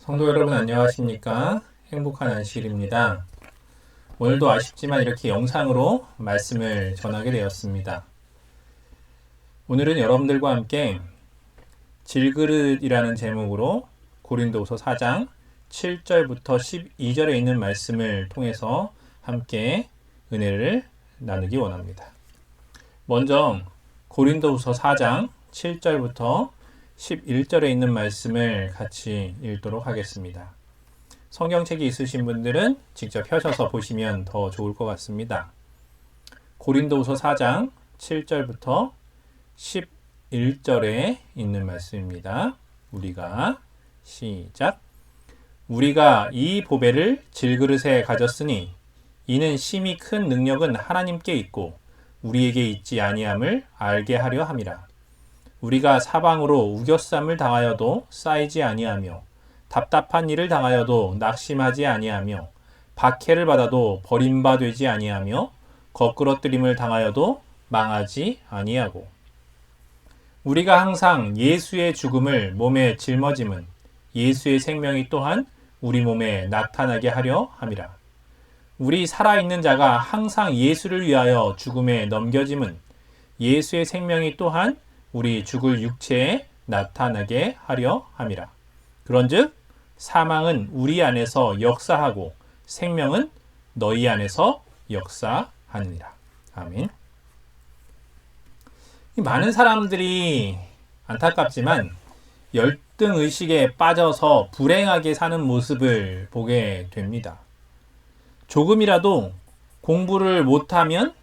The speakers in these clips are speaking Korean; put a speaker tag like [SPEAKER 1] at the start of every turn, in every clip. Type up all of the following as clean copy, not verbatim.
[SPEAKER 1] 성도 여러분 안녕하십니까? 행복한 안식일입니다. 오늘도 아쉽지만 이렇게 영상으로 말씀을 전하게 되었습니다. 오늘은 여러분들과 함께 질그릇이라는 제목으로 고린도후서 4장 7절부터 12절에 있는 말씀을 통해서 함께 은혜를 나누기 원합니다. 먼저 고린도후서 4장 7절부터 11절에 있는 말씀을 같이 읽도록 하겠습니다. 성경책이 있으신 분들은 직접 펴셔서 보시면 더 좋을 것 같습니다. 고린도후서 4장 7절부터 11절에 있는 말씀입니다. 시작. 우리가 이 보배를 질그릇에 가졌으니 이는 심히 큰 능력은 하나님께 있고 우리에게 있지 아니함을 알게 하려 함이라. 우리가 사방으로 우겨쌈을 당하여도 쌓이지 아니하며 답답한 일을 당하여도 낙심하지 아니하며 박해를 받아도 버림받지 아니하며 거꾸러뜨림을 당하여도 망하지 아니하고 우리가 항상 예수의 죽음을 몸에 짊어짐은 예수의 생명이 또한 우리 몸에 나타나게 하려 함이라. 우리 살아있는 자가 항상 예수를 위하여 죽음에 넘겨짐은 예수의 생명이 또한 우리 죽을 육체에 나타나게 하려 함이라. 그런즉 사망은 우리 안에서 역사하고 생명은 너희 안에서 역사하느니라. 아멘. 많은 사람들이 안타깝지만 열등의식에 빠져서 불행하게 사는 모습을 보게 됩니다. 조금이라도 공부를 못하면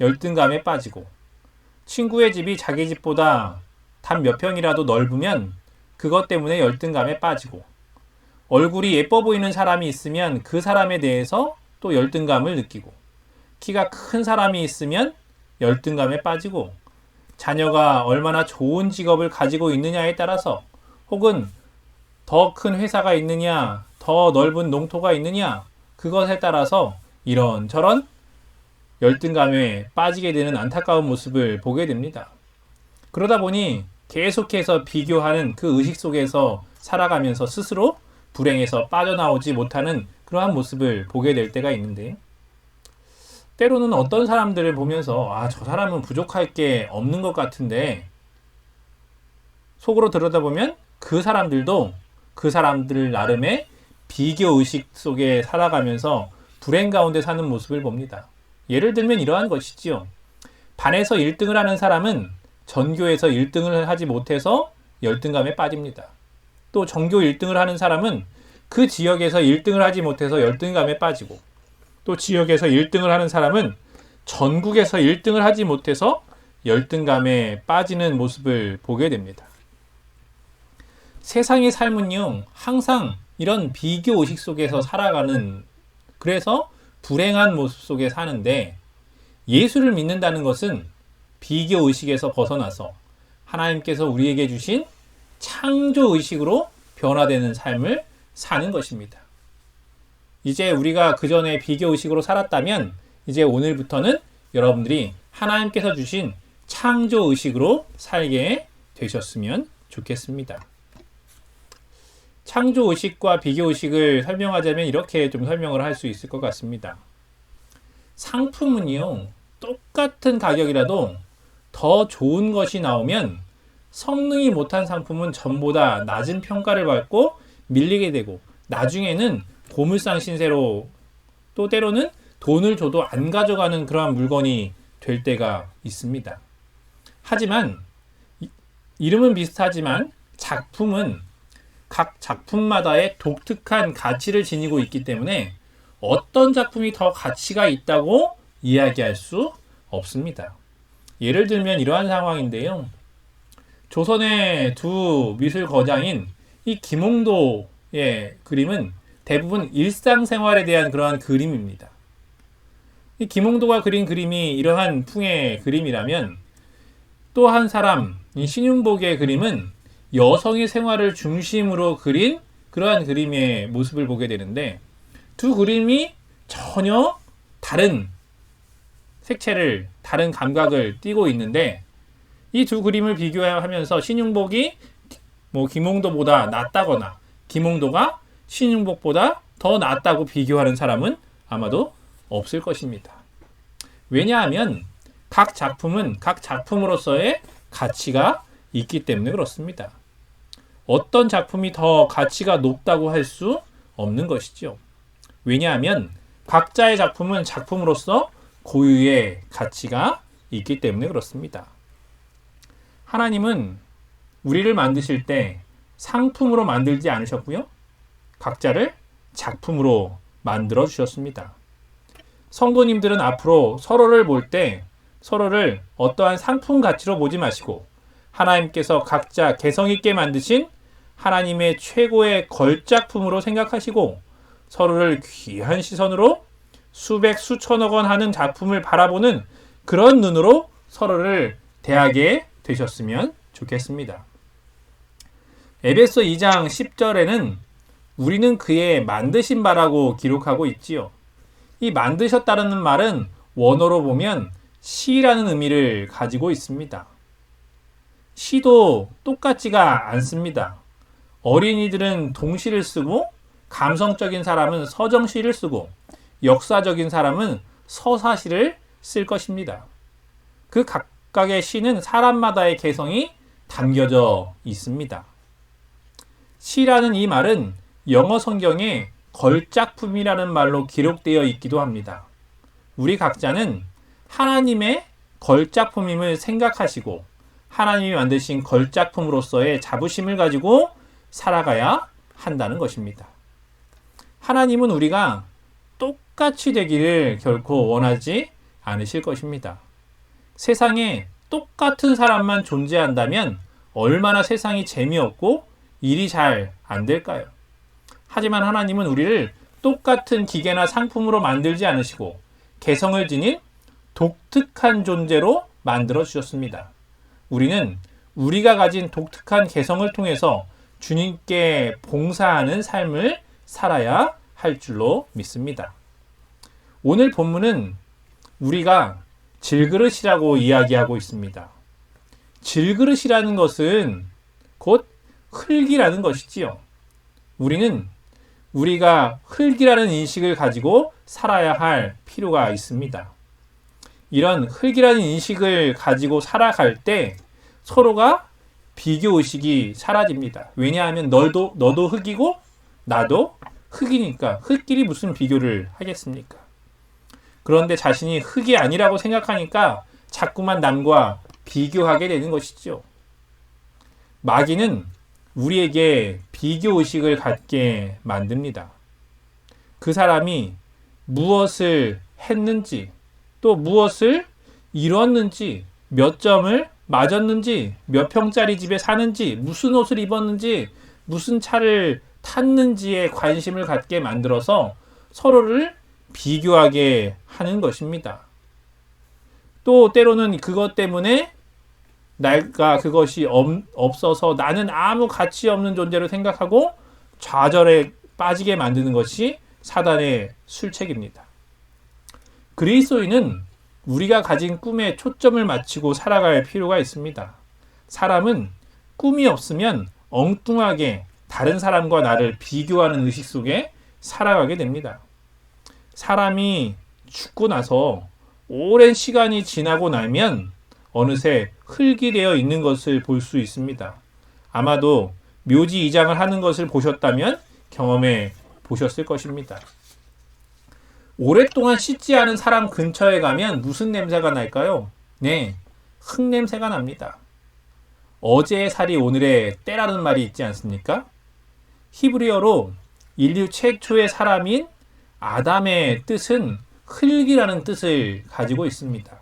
[SPEAKER 1] 열등감에 빠지고 친구의 집이 자기 집보다 단 몇 평이라도 넓으면 그것 때문에 열등감에 빠지고 얼굴이 예뻐 보이는 사람이 있으면 그 사람에 대해서 또 열등감을 느끼고 키가 큰 사람이 있으면 열등감에 빠지고 자녀가 얼마나 좋은 직업을 가지고 있느냐에 따라서 혹은 더 큰 회사가 있느냐 더 넓은 농토가 있느냐 그것에 따라서 이런저런 열등감에 빠지게 되는 안타까운 모습을 보게 됩니다. 그러다 보니 계속해서 비교하는 그 의식 속에서 살아가면서 스스로 불행에서 빠져나오지 못하는 그러한 모습을 보게 될 때가 있는데요. 때로는 어떤 사람들을 보면서 저 사람은 부족할 게 없는 것 같은데 속으로 들여다보면 그 사람들도 그 사람들 나름의 비교의식 속에 살아가면서 불행 가운데 사는 모습을 봅니다. 예를 들면 이러한 것이지요. 반에서 1등을 하는 사람은 전교에서 1등을 하지 못해서 열등감에 빠집니다. 또 전교 1등을 하는 사람은 그 지역에서 1등을 하지 못해서 열등감에 빠지고 또 지역에서 1등을 하는 사람은 전국에서 1등을 하지 못해서 열등감에 빠지는 모습을 보게 됩니다. 세상의 삶은요, 항상 이런 비교의식 속에서 살아가는, 그래서 불행한 모습 속에 사는데 예수를 믿는다는 것은 비교의식에서 벗어나서 하나님께서 우리에게 주신 창조의식으로 변화되는 삶을 사는 것입니다. 이제 우리가 그전에 비교의식으로 살았다면 이제 오늘부터는 여러분들이 하나님께서 주신 창조의식으로 살게 되셨으면 좋겠습니다. 창조의식과 비교의식을 설명하자면 이렇게 좀 설명을 할 수 있을 것 같습니다. 상품은요, 똑같은 가격이라도 더 좋은 것이 나오면 성능이 못한 상품은 전보다 낮은 평가를 받고 밀리게 되고 나중에는 고물상 신세로 또 때로는 돈을 줘도 안 가져가는 그러한 물건이 될 때가 있습니다. 하지만 이름은 비슷하지만 작품은 각 작품마다의 독특한 가치를 지니고 있기 때문에 어떤 작품이 더 가치가 있다고 이야기할 수 없습니다. 예를 들면 이러한 상황인데요. 조선의 두 미술 거장인 이 김홍도의 그림은 대부분 일상생활에 대한 그러한 그림입니다. 이 김홍도가 그린 그림이 이러한 풍의 그림이라면 또 한 사람, 이 신윤복의 그림은 여성의 생활을 중심으로 그린 그러한 그림의 모습을 보게 되는데 두 그림이 전혀 다른 색채를, 다른 감각을 띠고 있는데 이 두 그림을 비교하면서 신윤복이 김홍도보다 낫다거나 김홍도가 신윤복보다 더 낫다고 비교하는 사람은 아마도 없을 것입니다. 왜냐하면 각 작품은 각 작품으로서의 가치가 있기 때문에 그렇습니다. 어떤 작품이 더 가치가 높다고 할 수 없는 것이죠. 왜냐하면 각자의 작품은 작품으로서 고유의 가치가 있기 때문에 그렇습니다. 하나님은 우리를 만드실 때 상품으로 만들지 않으셨고요. 각자를 작품으로 만들어 주셨습니다. 성도님들은 앞으로 서로를 볼 때 서로를 어떠한 상품 가치로 보지 마시고 하나님께서 각자 개성 있게 만드신 하나님의 최고의 걸작품으로 생각하시고 서로를 귀한 시선으로 수백 수천억 원 하는 작품을 바라보는 그런 눈으로 서로를 대하게 되셨으면 좋겠습니다. 에베소 2장 10절에는 우리는 그의 만드신 바라고 기록하고 있지요. 이 만드셨다는 말은 원어로 보면 시라는 의미를 가지고 있습니다. 시도 똑같지가 않습니다. 어린이들은 동시를 쓰고 감성적인 사람은 서정시를 쓰고 역사적인 사람은 서사시를 쓸 것입니다. 그 각각의 시는 사람마다의 개성이 담겨져 있습니다. 시라는 이 말은 영어 성경에 걸작품이라는 말로 기록되어 있기도 합니다. 우리 각자는 하나님의 걸작품임을 생각하시고 하나님이 만드신 걸작품으로서의 자부심을 가지고 살아가야 한다는 것입니다. 하나님은 우리가 똑같이 되기를 결코 원하지 않으실 것입니다. 세상에 똑같은 사람만 존재한다면 얼마나 세상이 재미없고 일이 잘 안 될까요? 하지만 하나님은 우리를 똑같은 기계나 상품으로 만들지 않으시고 개성을 지닌 독특한 존재로 만들어 주셨습니다. 우리는 우리가 가진 독특한 개성을 통해서 주님께 봉사하는 삶을 살아야 할 줄로 믿습니다. 오늘 본문은 우리가 질그릇이라고 이야기하고 있습니다. 질그릇이라는 것은 곧 흙이라는 것이지요. 우리는 우리가 흙이라는 인식을 가지고 살아야 할 필요가 있습니다. 이런 흙이라는 인식을 가지고 살아갈 때 서로가 비교의식이 사라집니다. 왜냐하면 너도 흙이고 나도 흙이니까 흙끼리 무슨 비교를 하겠습니까? 그런데 자신이 흙이 아니라고 생각하니까 자꾸만 남과 비교하게 되는 것이죠. 마귀는 우리에게 비교의식을 갖게 만듭니다. 그 사람이 무엇을 했는지 또 무엇을 이뤘는지 몇 점을 맞았는지 몇 평짜리 집에 사는지 무슨 옷을 입었는지 무슨 차를 탔는지에 관심을 갖게 만들어서 서로를 비교하게 하는 것입니다. 또 때로는 그것 때문에 내가 그것이 없어서 나는 아무 가치 없는 존재로 생각하고 좌절에 빠지게 만드는 것이 사단의 술책입니다. 그리스도인은 우리가 가진 꿈에 초점을 맞추고 살아갈 필요가 있습니다. 사람은 꿈이 없으면 엉뚱하게 다른 사람과 나를 비교하는 의식 속에 살아가게 됩니다. 사람이 죽고 나서 오랜 시간이 지나고 나면 어느새 흙이 되어 있는 것을 볼 수 있습니다. 아마도 묘지 이장을 하는 것을 보셨다면 경험해 보셨을 것입니다. 오랫동안 씻지 않은 사람 근처에 가면 무슨 냄새가 날까요? 네, 흙 냄새가 납니다. 어제의 살이 오늘의 때라는 말이 있지 않습니까? 히브리어로 인류 최초의 사람인 아담의 뜻은 흙이라는 뜻을 가지고 있습니다.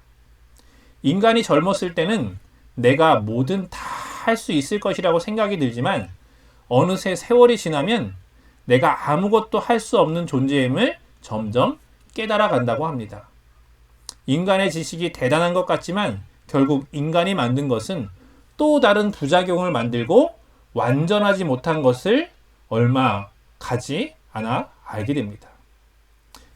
[SPEAKER 1] 인간이 젊었을 때는 내가 뭐든 다 할 수 있을 것이라고 생각이 들지만 어느새 세월이 지나면 내가 아무것도 할 수 없는 존재임을 점점 깨달아 간다고 합니다. 인간의 지식이 대단한 것 같지만 결국 인간이 만든 것은 또 다른 부작용을 만들고 완전하지 못한 것을 얼마 가지 않아 알게 됩니다.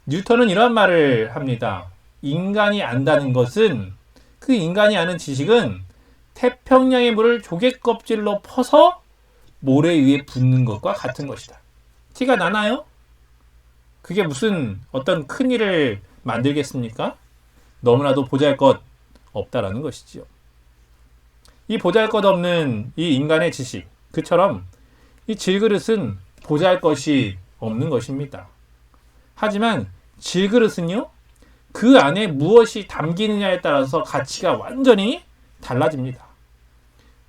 [SPEAKER 1] 뉴턴은 이런 말을 합니다. 인간이 안다는 것은 그 인간이 아는 지식은 태평양의 물을 조개 껍질로 퍼서 모래 위에 붓는 것과 같은 것이다. 티가 나나요? 그게 무슨 어떤 큰 일을 만들겠습니까? 너무나도 보잘것 없다라는 것이지요. 이 보잘것없는 이 인간의 지식, 그처럼 이 질그릇은 보잘것이 없는 것입니다. 하지만 질그릇은요, 그 안에 무엇이 담기느냐에 따라서 가치가 완전히 달라집니다.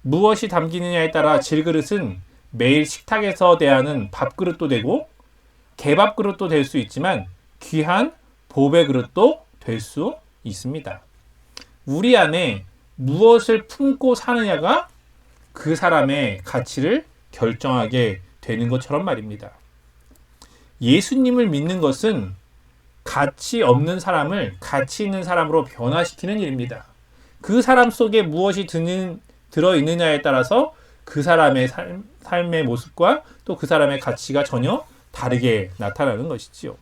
[SPEAKER 1] 무엇이 담기느냐에 따라 질그릇은 매일 식탁에서 대하는 밥그릇도 되고 개밥그릇도 될 수 있지만 귀한 보배 그릇도 될 수 있습니다. 우리 안에 무엇을 품고 사느냐가 그 사람의 가치를 결정하게 되는 것처럼 말입니다. 예수님을 믿는 것은 가치 없는 사람을 가치 있는 사람으로 변화시키는 일입니다. 그 사람 속에 무엇이 들어있느냐에 따라서 그 사람의 삶의 모습과 또 그 사람의 가치가 전혀 다르게 나타나는 것이지요.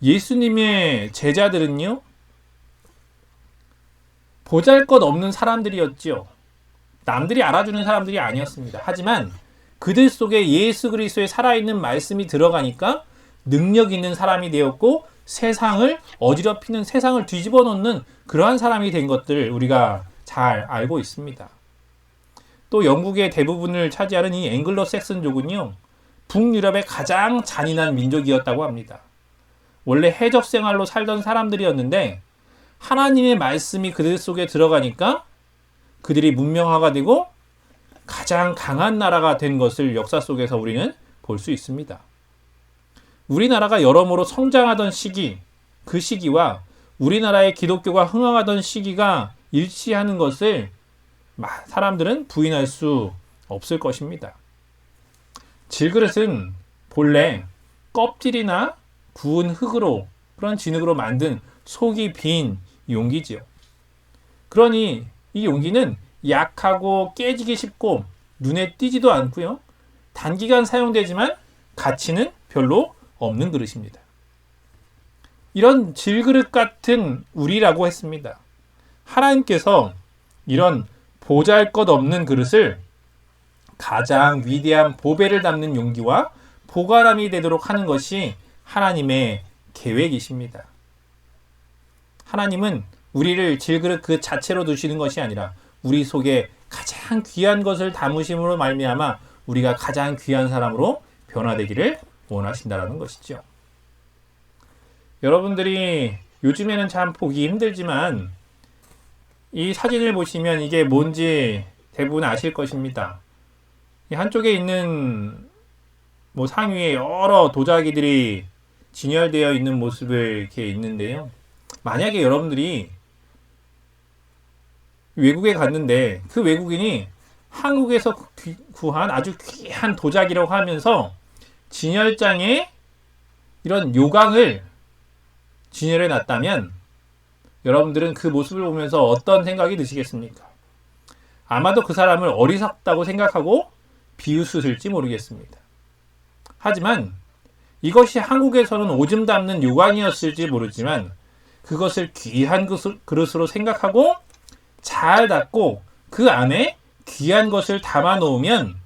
[SPEAKER 1] 예수님의 제자들은요, 보잘것없는 사람들이었지요. 남들이 알아주는 사람들이 아니었습니다. 하지만 그들 속에 예수 그리스도의 살아있는 말씀이 들어가니까 능력 있는 사람이 되었고 세상을 어지럽히는, 세상을 뒤집어 놓는 그러한 사람이 된 것들 우리가 잘 알고 있습니다. 또 영국의 대부분을 차지하는 이 앵글로 섹슨족은요, 북유럽의 가장 잔인한 민족이었다고 합니다. 원래 해적 생활로 살던 사람들이었는데 하나님의 말씀이 그들 속에 들어가니까 그들이 문명화가 되고 가장 강한 나라가 된 것을 역사 속에서 우리는 볼 수 있습니다. 우리나라가 여러모로 성장하던 시기, 그 시기와 우리나라의 기독교가 흥황하던 시기가 일치하는 것을 사람들은 부인할 수 없을 것입니다. 질그릇은 본래 껍질이나 구운 흙으로, 그런 진흙으로 만든 속이 빈 용기지요. 그러니 이 용기는 약하고 깨지기 쉽고 눈에 띄지도 않고요, 단기간 사용되지만 가치는 별로 없는 그릇입니다. 이런 질그릇 같은 우리라고 했습니다. 하나님께서 이런 보잘것없는 그릇을 가장 위대한 보배를 담는 용기와 보관함이 되도록 하는 것이 하나님의 계획이십니다. 하나님은 우리를 질그릇 그 자체로 두시는 것이 아니라 우리 속에 가장 귀한 것을 담으심으로 말미암아 우리가 가장 귀한 사람으로 변화되기를 원하신다라는 것이죠. 여러분들이 요즘에는 참 보기 힘들지만 이 사진을 보시면 이게 뭔지 대부분 아실 것입니다. 이 한쪽에 있는 상위에 여러 도자기들이 진열되어 있는 모습을 이렇게 있는데요. 만약에 여러분들이 외국에 갔는데 그 외국인이 한국에서 구한 아주 귀한 도자기라고 하면서 진열장에 이런 요강을 진열해 놨다면 여러분들은 그 모습을 보면서 어떤 생각이 드시겠습니까? 아마도 그 사람을 어리석다고 생각하고 비웃으실지 모르겠습니다. 하지만 이것이 한국에서는 오줌 담는 요강이었을지 모르지만 그것을 귀한 그릇으로 생각하고 잘 닫고 그 안에 귀한 것을 담아 놓으면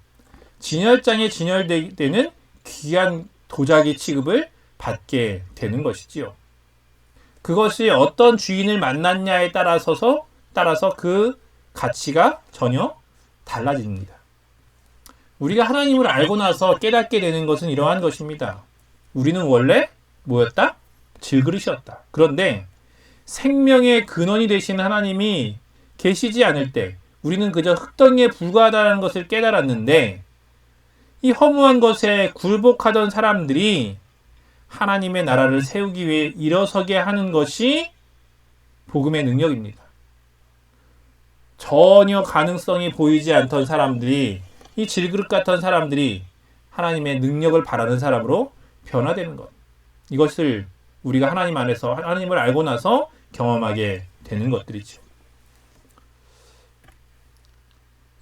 [SPEAKER 1] 진열장에 진열되는 귀한 도자기 취급을 받게 되는 것이지요. 그것이 어떤 주인을 만났냐에 따라서 그 가치가 전혀 달라집니다. 우리가 하나님을 알고 나서 깨닫게 되는 것은 이러한 것입니다. 우리는 원래 뭐였다? 질그릇이었다. 그런데 생명의 근원이 되신 하나님이 계시지 않을 때 우리는 그저 흙덩이에 불과하다는 것을 깨달았는데 이 허무한 것에 굴복하던 사람들이 하나님의 나라를 세우기 위해 일어서게 하는 것이 복음의 능력입니다. 전혀 가능성이 보이지 않던 사람들이, 이 질그릇 같은 사람들이 하나님의 능력을 바라는 사람으로 변화되는 것, 이것을 우리가 하나님 안에서 하나님을 알고 나서 경험하게 되는 것들이죠.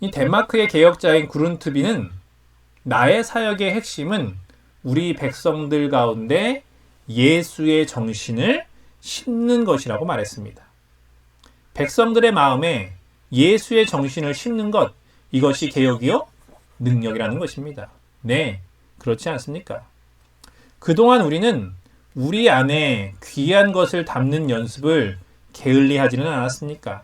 [SPEAKER 1] 이 덴마크의 개혁자인 구룬트비는 나의 사역의 핵심은 우리 백성들 가운데 예수의 정신을 심는 것이라고 말했습니다. 백성들의 마음에 예수의 정신을 심는 것, 이것이 개혁이요? 능력이라는 것입니다. 네, 그렇지 않습니까? 그동안 우리는 우리 안에 귀한 것을 담는 연습을 게을리하지는 않았습니까?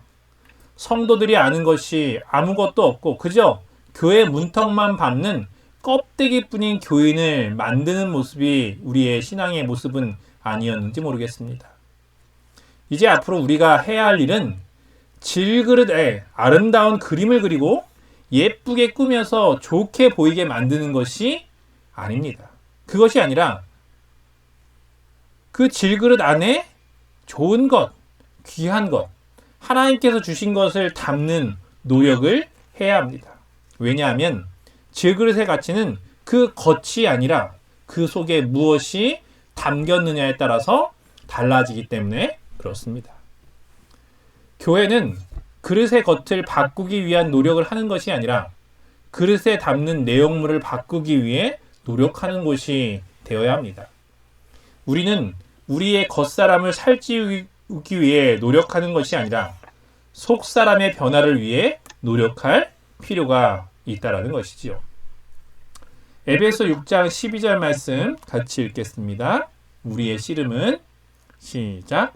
[SPEAKER 1] 성도들이 아는 것이 아무것도 없고 그저 교회 문턱만 밟는 껍데기뿐인 교인을 만드는 모습이 우리의 신앙의 모습은 아니었는지 모르겠습니다. 이제 앞으로 우리가 해야 할 일은 질그릇에 아름다운 그림을 그리고 예쁘게 꾸며서 좋게 보이게 만드는 것이 아닙니다. 그것이 아니라 그 질그릇 안에 좋은 것, 귀한 것, 하나님께서 주신 것을 담는 노력을 해야 합니다. 왜냐하면 질그릇의 가치는 그 겉이 아니라 그 속에 무엇이 담겼느냐에 따라서 달라지기 때문에 그렇습니다. 교회는 그릇의 겉을 바꾸기 위한 노력을 하는 것이 아니라 그릇에 담는 내용물을 바꾸기 위해 노력하는 곳이 되어야 합니다. 우리는 우리의 겉사람을 살찌우기 위해 노력하는 것이 아니라 속사람의 변화를 위해 노력할 필요가 있다라는 것이지요. 에베소 6장 12절 말씀 같이 읽겠습니다. 우리의 씨름은 시작.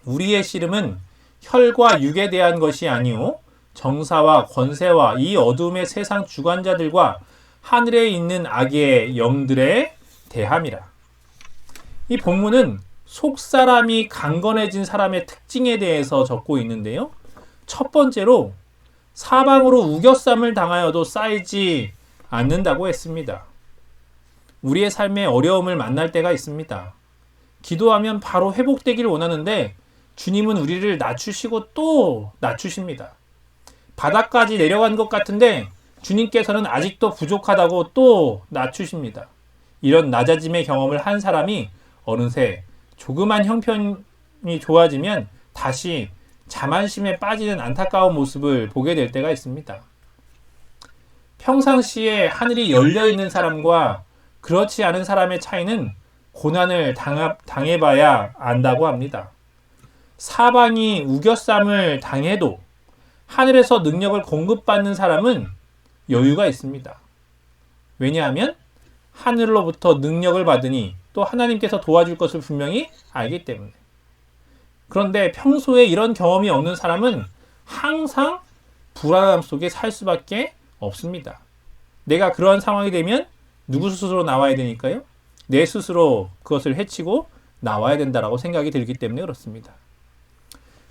[SPEAKER 1] 우리의 씨름은 혈과 육에 대한 것이 아니오 정사와 권세와 이 어둠의 세상 주관자들과 하늘에 있는 악의 영들에 대함이라. 이 본문은 속사람이 강건해진 사람의 특징에 대해서 적고 있는데요. 첫 번째로 사방으로 우겨쌈을 당하여도 쌓이지 않는다고 했습니다. 우리의 삶에 어려움을 만날 때가 있습니다. 기도하면 바로 회복되기를 원하는데 주님은 우리를 낮추시고 또 낮추십니다. 바닥까지 내려간 것 같은데 주님께서는 아직도 부족하다고 또 낮추십니다. 이런 낮아짐의 경험을 한 사람이 어느새 조그만 형편이 좋아지면 다시 자만심에 빠지는 안타까운 모습을 보게 될 때가 있습니다. 평상시에 하늘이 열려있는 사람과 그렇지 않은 사람의 차이는 고난을 당해봐야 안다고 합니다. 사방이 우겨쌈을 당해도 하늘에서 능력을 공급받는 사람은 여유가 있습니다. 왜냐하면 하늘로부터 능력을 받으니 또 하나님께서 도와줄 것을 분명히 알기 때문에. 그런데 평소에 이런 경험이 없는 사람은 항상 불안함 속에 살 수밖에 없습니다. 내가 그러한 상황이 되면 누구 스스로 나와야 되니까요. 내 스스로 그것을 헤치고 나와야 된다라고 생각이 들기 때문에 그렇습니다.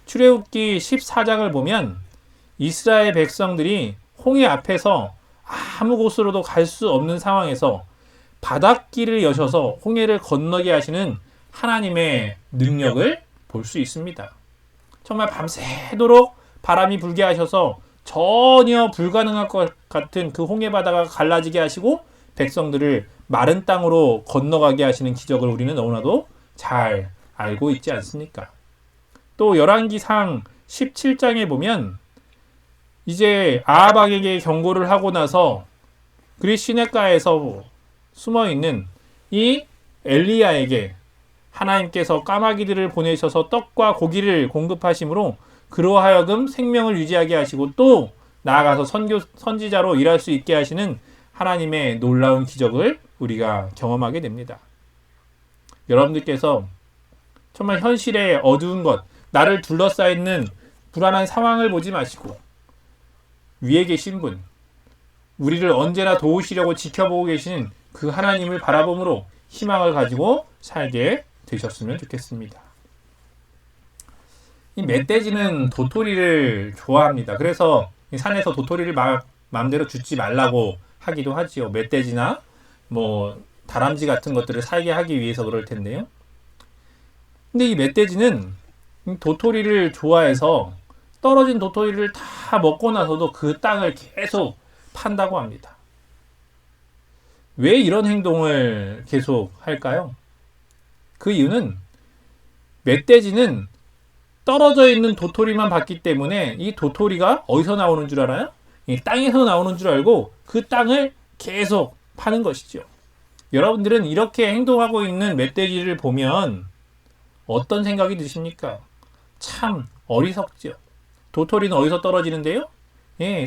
[SPEAKER 1] 출애굽기 14장을 보면 이스라엘 백성들이 홍해 앞에서 아무 곳으로도 갈 수 없는 상황에서 바닷길을 여셔서 홍해를 건너게 하시는 하나님의 능력을 볼 수 있습니다. 정말 밤새도록 바람이 불게 하셔서 전혀 불가능할 것 같은 그 홍해 바다가 갈라지게 하시고 백성들을 마른 땅으로 건너가게 하시는 기적을 우리는 너무나도 잘 알고 있지 않습니까? 또 열왕기상 17장에 보면 이제 아합에게 경고를 하고 나서 그리스 시내가에서 숨어있는 이 엘리야에게 하나님께서 까마귀들을 보내셔서 떡과 고기를 공급하심으로 그로 하여금 생명을 유지하게 하시고 또 나아가서 선지자로 일할 수 있게 하시는 하나님의 놀라운 기적을 우리가 경험하게 됩니다. 여러분들께서 정말 현실의 어두운 것, 나를 둘러싸있는 불안한 상황을 보지 마시고 위에 계신 분, 우리를 언제나 도우시려고 지켜보고 계신 그 하나님을 바라봄으로 희망을 가지고 살게 되셨으면 좋겠습니다. 이 멧돼지는 도토리를 좋아합니다. 그래서 산에서 도토리를 마음대로 줍지 말라고 하기도 하지요. 멧돼지나 다람쥐 같은 것들을 살게 하기 위해서 그럴 텐데요. 근데 이 멧돼지는 도토리를 좋아해서 떨어진 도토리를 다 먹고 나서도 그 땅을 계속 판다고 합니다. 왜 이런 행동을 계속 할까요? 그 이유는 멧돼지는 떨어져 있는 도토리만 봤기 때문에 이 도토리가 어디서 나오는 줄 알아요? 이 땅에서 나오는 줄 알고 그 땅을 계속 파는 것이죠. 여러분들은 이렇게 행동하고 있는 멧돼지를 보면 어떤 생각이 드십니까? 참 어리석죠. 도토리는 어디서 떨어지는데요?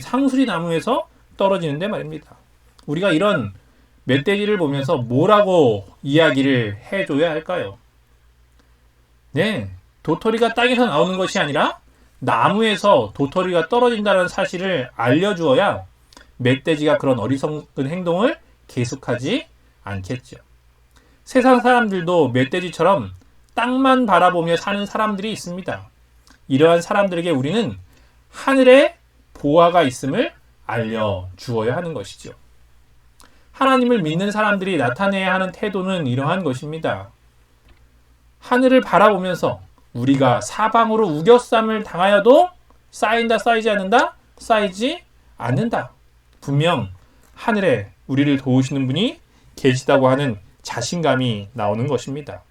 [SPEAKER 1] 상수리 나무에서 떨어지는데 말입니다. 우리가 이런 멧돼지를 보면서 뭐라고 이야기를 해줘야 할까요? 네, 도토리가 땅에서 나오는 것이 아니라 나무에서 도토리가 떨어진다는 사실을 알려주어야 멧돼지가 그런 어리석은 행동을 계속하지 않겠죠. 세상 사람들도 멧돼지처럼 땅만 바라보며 사는 사람들이 있습니다. 이러한 사람들에게 우리는 하늘에 보화가 있음을 알려주어야 하는 것이죠. 하나님을 믿는 사람들이 나타내야 하는 태도는 이러한 것입니다. 하늘을 바라보면서 우리가 사방으로 우겨쌈을 당하여도 쌓인다 쌓이지 않는다? 쌓이지 않는다. 분명 하늘에 우리를 도우시는 분이 계시다고 하는 자신감이 나오는 것입니다.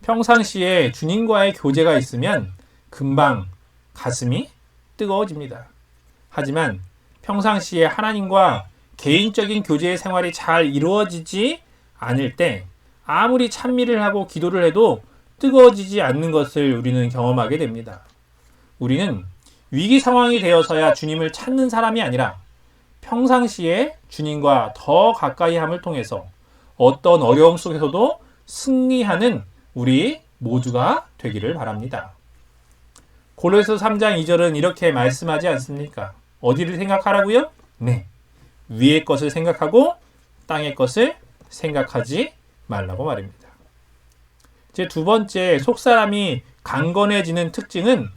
[SPEAKER 1] 평상시에 주님과의 교제가 있으면 금방 가슴이 뜨거워집니다. 하지만 평상시에 하나님과 개인적인 교제의 생활이 잘 이루어지지 않을 때 아무리 찬미를 하고 기도를 해도 뜨거워지지 않는 것을 우리는 경험하게 됩니다. 우리는 위기 상황이 되어서야 주님을 찾는 사람이 아니라 평상시에 주님과 더 가까이 함을 통해서 어떤 어려움 속에서도 승리하는 우리 모두가 되기를 바랍니다. 고린도서 3장 2절은 이렇게 말씀하지 않습니까? 어디를 생각하라고요? 네. 위의 것을 생각하고 땅의 것을 생각하지 말라고 말입니다. 제 두 번째, 속사람이 강건해지는 특징은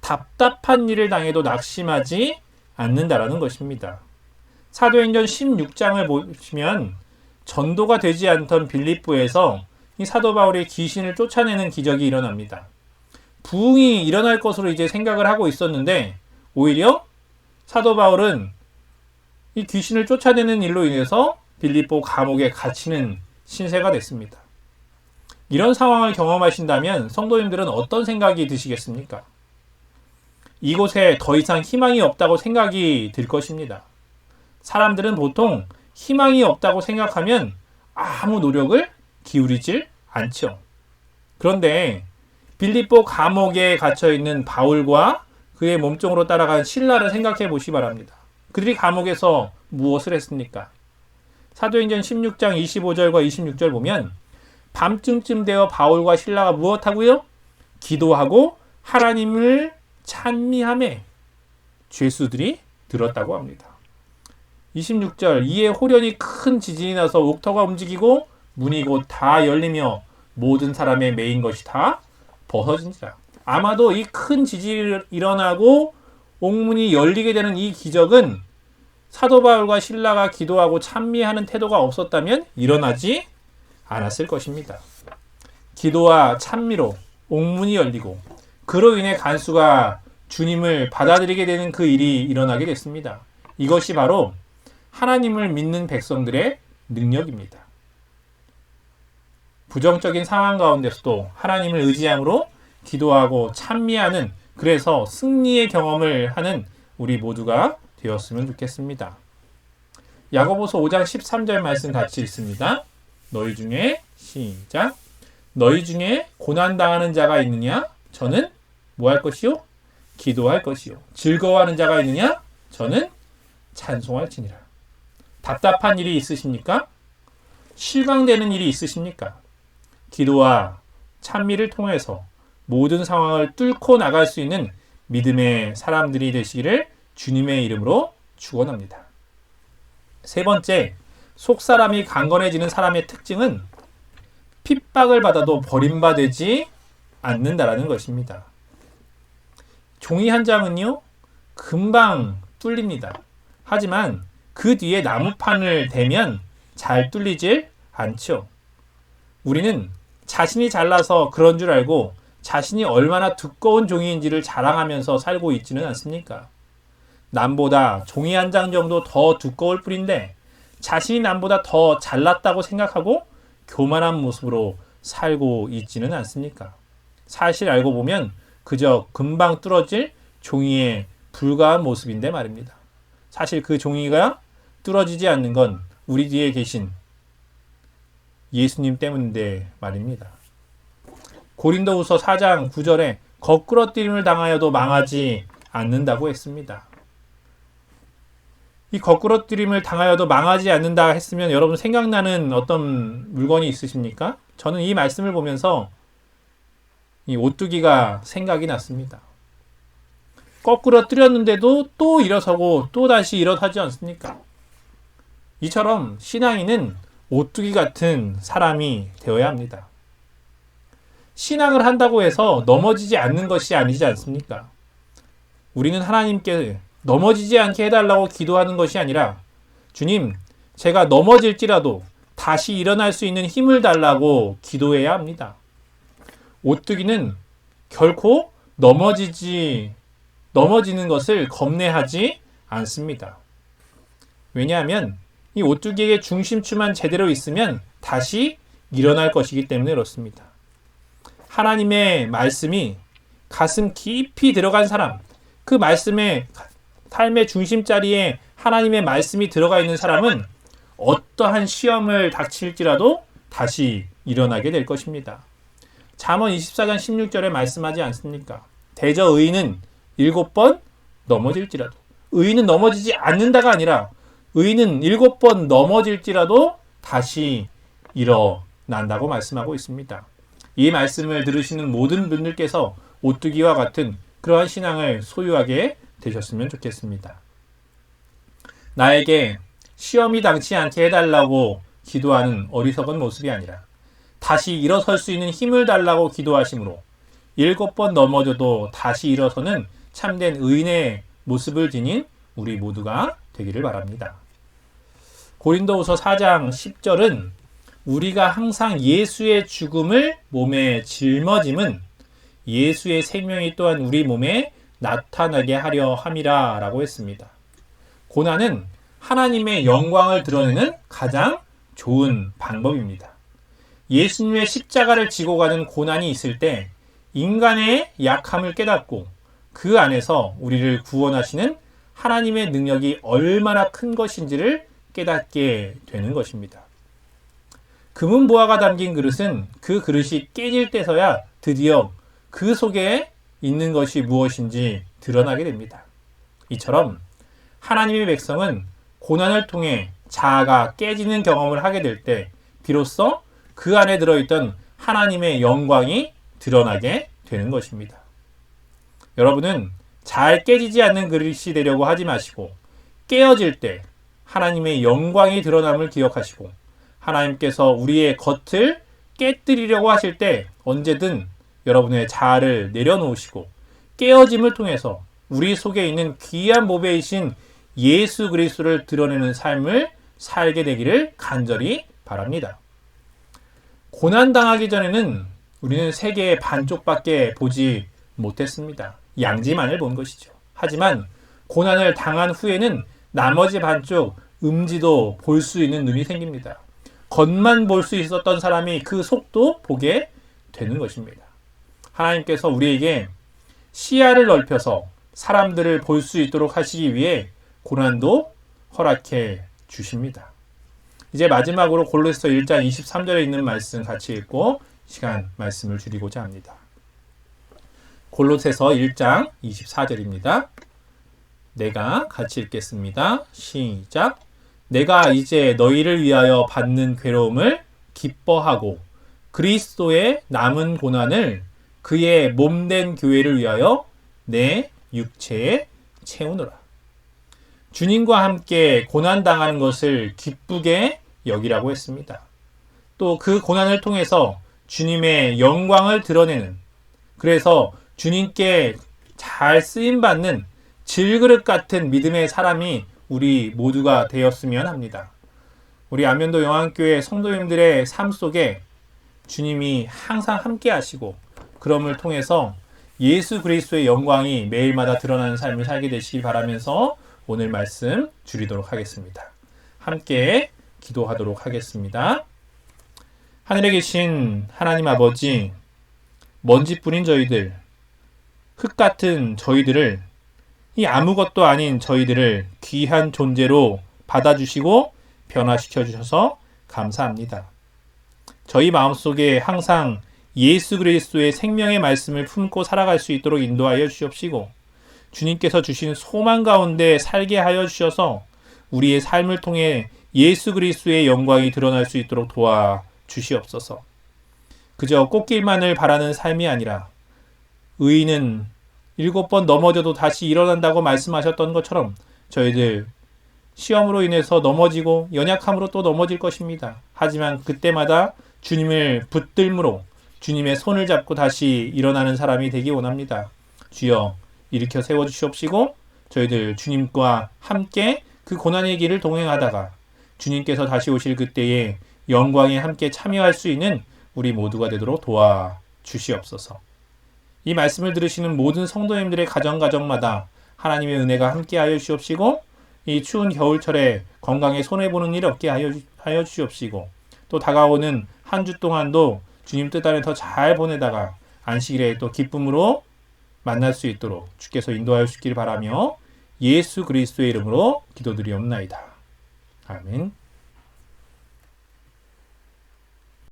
[SPEAKER 1] 답답한 일을 당해도 낙심하지 않는다라는 것입니다. 사도행전 16장을 보시면 전도가 되지 않던 빌립보에서 이 사도 바울이 귀신을 쫓아내는 기적이 일어납니다. 부흥이 일어날 것으로 이제 생각을 하고 있었는데 오히려 사도 바울은 이 귀신을 쫓아내는 일로 인해서 빌립보 감옥에 갇히는 신세가 됐습니다. 이런 상황을 경험하신다면 성도님들은 어떤 생각이 드시겠습니까? 이곳에 더 이상 희망이 없다고 생각이 들 것입니다. 사람들은 보통 희망이 없다고 생각하면 아무 노력을 기울이질 않죠. 그런데 빌립보 감옥에 갇혀있는 바울과 그의 몸종으로 따라간 실라를 생각해 보시기 바랍니다. 그들이 감옥에서 무엇을 했습니까? 사도행전 16장 25절과 26절 보면 밤쯤 되어 바울과 실라가 무엇하고요? 기도하고 하나님을 찬미하며 죄수들이 들었다고 합니다. 26절 이에 호련히 큰 지진이 나서 옥터가 움직이고 문이 곧 다 열리며 모든 사람의 매인 것이 다 벗어진지라. 아마도 이 큰 지진이 일어나고 옥문이 열리게 되는 이 기적은 사도 바울과 실라가 기도하고 찬미하는 태도가 없었다면 일어나지 않았을 것입니다. 기도와 찬미로 옥문이 열리고 그로 인해 간수가 주님을 받아들이게 되는 그 일이 일어나게 됐습니다. 이것이 바로 하나님을 믿는 백성들의 능력입니다. 부정적인 상황 가운데서도 하나님을 의지함으로 기도하고 찬미하는, 그래서 승리의 경험을 하는 우리 모두가 되었으면 좋겠습니다. 야고보서 5장 13절 말씀 같이 읽습니다. 너희 중에 시작. 너희 중에 고난당하는 자가 있느냐? 저는 뭐 할 것이요? 기도할 것이요. 즐거워하는 자가 있느냐? 저는 찬송할지니라. 답답한 일이 있으십니까? 실망되는 일이 있으십니까? 기도와 찬미를 통해서 모든 상황을 뚫고 나갈 수 있는 믿음의 사람들이 되시기를 주님의 이름으로 축원합니다. 세 번째, 속사람이 강건해지는 사람의 특징은 핍박을 받아도 버림받지 않는다라는 것입니다. 종이 한 장은요, 금방 뚫립니다. 하지만 그 뒤에 나무판을 대면 잘 뚫리질 않죠. 우리는 자신이 잘나서 그런 줄 알고 자신이 얼마나 두꺼운 종이인지를 자랑하면서 살고 있지는 않습니까? 남보다 종이 한 장 정도 더 두꺼울 뿐인데 자신이 남보다 더 잘났다고 생각하고 교만한 모습으로 살고 있지는 않습니까? 사실 알고 보면 그저 금방 뚫어질 종이에 불과한 모습인데 말입니다. 사실 그 종이가 뚫어지지 않는 건 우리 뒤에 계신 예수님 때문인데 말입니다. 고린도후서 4장 9절에 거꾸러뜨림을 당하여도 망하지 않는다고 했습니다. 이 거꾸러뜨림을 당하여도 망하지 않는다 했으면 여러분 생각나는 어떤 물건이 있으십니까? 저는 이 말씀을 보면서 이 오뚜기가 생각이 났습니다. 거꾸로 뜨렸는데도 또 일어서고 또 다시 일어서지 않습니까? 이처럼 신앙인은 오뚜기 같은 사람이 되어야 합니다. 신앙을 한다고 해서 넘어지지 않는 것이 아니지 않습니까? 우리는 하나님께 넘어지지 않게 해달라고 기도하는 것이 아니라 주님, 제가 넘어질지라도 다시 일어날 수 있는 힘을 달라고 기도해야 합니다. 오뚜기는 결코 넘어지는 것을 겁내하지 않습니다. 왜냐하면 이 오뚜기의 중심추만 제대로 있으면 다시 일어날 것이기 때문에 그렇습니다. 하나님의 말씀이 가슴 깊이 들어간 사람, 그 말씀의 삶의 중심자리에 하나님의 말씀이 들어가 있는 사람은 어떠한 시험을 닥칠지라도 다시 일어나게 될 것입니다. 잠언 24장 16절에 말씀하지 않습니까? 대저 의인은 7번 넘어질지라도, 의인은 넘어지지 않는다가 아니라 의인은 7번 넘어질지라도 다시 일어난다고 말씀하고 있습니다. 이 말씀을 들으시는 모든 분들께서 오뚜기와 같은 그러한 신앙을 소유하게 되셨으면 좋겠습니다. 나에게 시험이 당치 않게 해달라고 기도하는 어리석은 모습이 아니라 다시 일어설 수 있는 힘을 달라고 기도하심으로 7번 넘어져도 다시 일어서는 참된 의인의 모습을 지닌 우리 모두가 되기를 바랍니다. 고린도후서 4장 10절은 우리가 항상 예수의 죽음을 몸에 짊어짐은 예수의 생명이 또한 우리 몸에 나타나게 하려 함이라 라고 했습니다. 고난은 하나님의 영광을 드러내는 가장 좋은 방법입니다. 예수님의 십자가를 지고 가는 고난이 있을 때 인간의 약함을 깨닫고 그 안에서 우리를 구원하시는 하나님의 능력이 얼마나 큰 것인지를 깨닫게 되는 것입니다. 금은보화가 담긴 그릇은 그 그릇이 깨질 때서야 드디어 그 속에 있는 것이 무엇인지 드러나게 됩니다. 이처럼 하나님의 백성은 고난을 통해 자아가 깨지는 경험을 하게 될 때 비로소 그 안에 들어있던 하나님의 영광이 드러나게 되는 것입니다. 여러분은 잘 깨지지 않는 그릇이 되려고 하지 마시고 깨어질 때 하나님의 영광이 드러남을 기억하시고 하나님께서 우리의 겉을 깨뜨리려고 하실 때 언제든 여러분의 자아를 내려놓으시고 깨어짐을 통해서 우리 속에 있는 귀한 보배이신 예수 그리스도를 드러내는 삶을 살게 되기를 간절히 바랍니다. 고난당하기 전에는 우리는 세계의 반쪽밖에 보지 못했습니다. 양지만을 본 것이죠. 하지만 고난을 당한 후에는 나머지 반쪽 음지도 볼 수 있는 눈이 생깁니다. 겉만 볼 수 있었던 사람이 그 속도 보게 되는 것입니다. 하나님께서 우리에게 시야를 넓혀서 사람들을 볼 수 있도록 하시기 위해 고난도 허락해 주십니다. 이제 마지막으로 골로새서 1장 23절에 있는 말씀 같이 읽고 시간 말씀을 줄이고자 합니다. 골로새서 1장 24절입니다. 내가 같이 읽겠습니다. 시작. 내가 이제 너희를 위하여 받는 괴로움을 기뻐하고 그리스도의 남은 고난을 그의 몸된 교회를 위하여 내 육체에 채우노라. 주님과 함께 고난당하는 것을 기쁘게 여기라고 했습니다. 또 그 고난을 통해서 주님의 영광을 드러내는, 그래서 주님께 잘 쓰임받는 질그릇 같은 믿음의 사람이 우리 모두가 되었으면 합니다. 우리 안면도 영안교회 성도님들의 삶 속에 주님이 항상 함께 하시고 그럼을 통해서 예수 그리스도의 영광이 매일마다 드러나는 삶을 살게 되시기 바라면서 오늘 말씀 줄이도록 하겠습니다. 함께 기도하도록 하겠습니다. 하늘에 계신 하나님 아버지, 먼지뿐인 저희들, 흙 같은 저희들을, 이 아무것도 아닌 저희들을 귀한 존재로 받아주시고 변화시켜 주셔서 감사합니다. 저희 마음속에 항상 예수 그리스도의 생명의 말씀을 품고 살아갈 수 있도록 인도하여 주시옵시고 주님께서 주신 소망 가운데 살게 하여 주셔서 우리의 삶을 통해 예수 그리스도의 영광이 드러날 수 있도록 도와주시옵소서. 그저 꽃길만을 바라는 삶이 아니라 의인은 7번 넘어져도 다시 일어난다고 말씀하셨던 것처럼 저희들 시험으로 인해서 넘어지고 연약함으로 또 넘어질 것입니다. 하지만 그때마다 주님을 붙들므로 주님의 손을 잡고 다시 일어나는 사람이 되기 원합니다. 주여 일으켜 세워주시옵시고 저희들 주님과 함께 그 고난의 길을 동행하다가 주님께서 다시 오실 그때에 영광에 함께 참여할 수 있는 우리 모두가 되도록 도와주시옵소서. 이 말씀을 들으시는 모든 성도님들의 가정마다 하나님의 은혜가 함께하여 주시옵시고 이 추운 겨울철에 건강에 손해보는 일 없게 하여 주시옵시고 또 다가오는 한 주 동안도 주님 뜻 안에 더 잘 보내다가 안식일에 또 기쁨으로 만날 수 있도록 주께서 인도하여 주시길 바라며 예수 그리스도의 이름으로 기도드리옵나이다. 아멘.